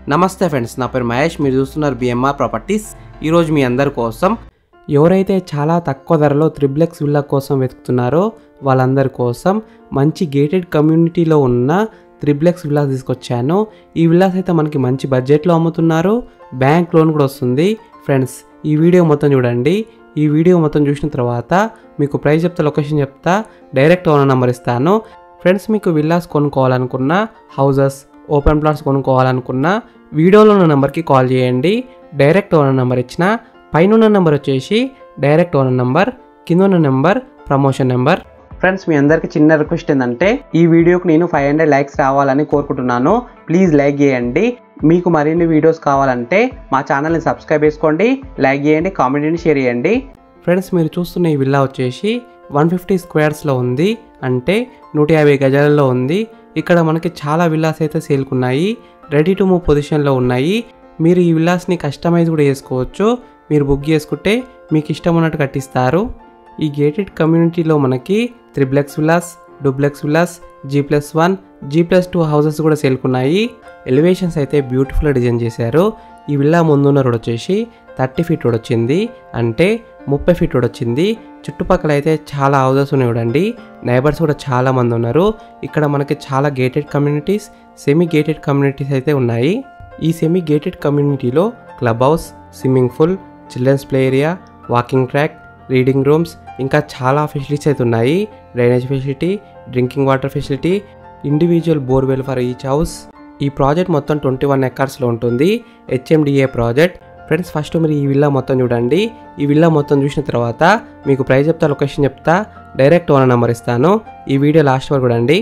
నమస్తే ఫ్రెండ్స్, నా పేరు మహేష్. మీరు చూస్తున్నారు బిఎంఆర్ ప్రాపర్టీస్. ఈరోజు మీ అందరి కోసం ఎవరైతే చాలా తక్కువ ధరలో త్రిప్లెక్స్ విల్లా కోసం వెతుకుతున్నారో వాళ్ళందరి కోసం మంచి గేటెడ్ కమ్యూనిటీలో ఉన్న త్రిప్లెక్స్ విల్లాస్ తీసుకొచ్చాను. ఈ విల్లాస్ అయితే మనకి మంచి బడ్జెట్లో అమ్ముతున్నారు, బ్యాంక్ లోన్ కూడా వస్తుంది. ఫ్రెండ్స్, ఈ వీడియో మొత్తం చూడండి. ఈ వీడియో మొత్తం చూసిన తర్వాత మీకు ప్రైస్ చెప్తా, లొకేషన్ చెప్తా, డైరెక్ట్ ఓనర్ నెంబర్ ఇస్తాను. ఫ్రెండ్స్, మీకు విల్లాస్ కొనుక్కోవాలనుకున్న, హౌజెస్ ఓపెన్ ప్లాట్స్ కొనుక్కోవాలనుకున్న వీడియోలో ఉన్న నెంబర్కి కాల్ చేయండి. డైరెక్ట్ ఓనర్ నెంబర్ ఇచ్చిన, పైన ఉన్న నెంబర్ వచ్చేసి డైరెక్ట్ ఓనర్ నెంబర్, కింద ఉన్న నెంబర్ ప్రమోషన్ నెంబర్. ఫ్రెండ్స్, మీ అందరికీ చిన్న రిక్వెస్ట్ ఏంటంటే ఈ వీడియోకి నేను 500 లైక్స్ రావాలని కోరుకుంటున్నాను. ప్లీజ్ లైక్ చేయండి. మీకు మరిన్ని వీడియోస్ కావాలంటే మా ఛానల్ని సబ్స్క్రైబ్ చేసుకోండి, లైక్ చేయండి, కామెంట్ని షేర్ చేయండి. ఫ్రెండ్స్, మీరు చూస్తున్న ఈ విల్లా వచ్చేసి 150 స్క్వేర్స్లో ఉంది, అంటే 150 గజాలలో ఉంది. ఇక్కడ మనకి చాలా విల్లాస్ అయితే సేల్కున్నాయి, రెడీ టు మూవ్ పొజిషన్లో ఉన్నాయి. మీరు ఈ విల్లాస్ని కస్టమైజ్ కూడా చేసుకోవచ్చు. మీరు బుక్ చేసుకుంటే మీకు ఇష్టం ఉన్నట్టు కట్టిస్తారు. ఈ గేటెడ్ కమ్యూనిటీలో మనకి triplex villas, duplex villas, G+1, G+2 houses కూడా సేల్కున్నాయి. ఎలివేషన్స్ అయితే బ్యూటిఫుల్గా డిజైన్ చేశారు. ఈ విల్లా ముందున్న రోడ్ వచ్చేసి 30 ఫీట్ రోడ్ వచ్చింది, అంటే 30 ఫీట్ రోడ్ వచ్చింది. చుట్టుపక్కల అయితే చాలా హౌసెస్ ఉన్నాయి చూడండి. నైబర్స్ కూడా చాలా మంది ఉన్నారు. ఇక్కడ మనకి చాలా gated communities, semi gated communities అయితే ఉన్నాయి. ఈ సెమీ గేటెడ్ కమ్యూనిటీలో club house, swimming pool, children's play area, walking track, reading rooms, ఇంకా చాలా ఫెసిలిటీస్ అయితే ఉన్నాయి. Drainage facility, drinking water facility, individual borewell for each house. ఈ ప్రాజెక్ట్ మొత్తం 21 ఎకర్స్లో ఉంటుంది, HMDA ప్రాజెక్ట్. ఫ్రెండ్స్, ఫస్ట్ మీరు ఈ విల్లా మొత్తం చూడండి. ఈ విల్లా మొత్తం చూసిన తర్వాత మీకు ప్రైస్ చెప్తా, లొకేషన్ చెప్తా, డైరెక్ట్ ఓనర్ నెంబర్ ఇస్తాను. ఈ వీడియో లాస్ట్ వరకు చూడండి.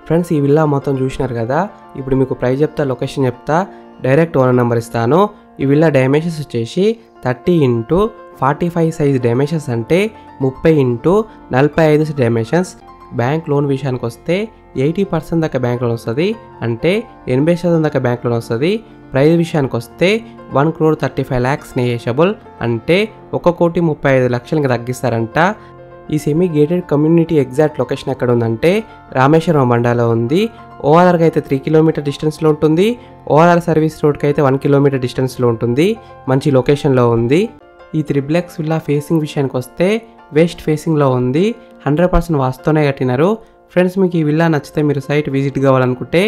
ఫ్రెండ్స్, ఈ విల్లా మొత్తం చూసినారు కదా. ఇప్పుడు మీకు ప్రైస్ చెప్తా, లొకేషన్ చెప్తా, డైరెక్ట్ ఓనర్ నెంబర్ ఇస్తాను. ఈ విల్లా డైమెన్షన్స్ వచ్చేసి 30x45 సైజ్ డైమెన్షన్స్, అంటే 30x45 డైమెన్షన్స్. బ్యాంక్ లోన్ విషయానికి వస్తే 80% దాకా బ్యాంక్ లోన్ వస్తుంది, అంటే 80% దాకా బ్యాంక్ లోన్ వస్తుంది. ప్రైస్ విషయానికి వస్తే 1,35 lakhs నెగోషియబుల్, అంటే 1,35 లక్షలకి తగ్గిస్తారంట. ఈ semi gated community exact location ఎక్కడ ఉందంటే రామేశ్వరం మండలంలో ఉంది. ఓఆర్ఆర్కి అయితే 3 కిలోమీటర్ డిస్టెన్స్లో ఉంటుంది. ఓఆర్ఆర్ సర్వీస్ రోడ్కి అయితే 1 కిలోమీటర్ డిస్టెన్స్లో ఉంటుంది. మంచి లొకేషన్లో ఉంది. ఈ త్రిప్లెక్స్ విల్లా ఫేసింగ్ విషయానికి వస్తే వెస్ట్ ఫేసింగ్లో ఉంది. 100% వాస్తుతోనే కట్టినారు. ఫ్రెండ్స్, మీకు ఈ విల్లా నచ్చితే మీరు సైట్ విజిట్ కావాలనుకుంటే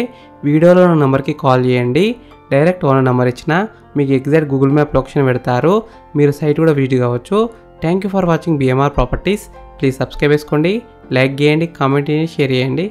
వీడియోలో ఉన్న నెంబర్కి కాల్ చేయండి. డైరెక్ట్ ఓనర్ నెంబర్ ఇచ్చిన మీకు ఎగ్జాక్ట్ గూగుల్ మ్యాప్ లొకేషన్ పెడతారు. మీరు సైట్ కూడా విజిట్ కావచ్చు. Thank you for watching BMR properties. Please subscribe చేసుకోండి, లైక్ చేయండి, కామెంట్ చేయండి, షేర్ చేయండి.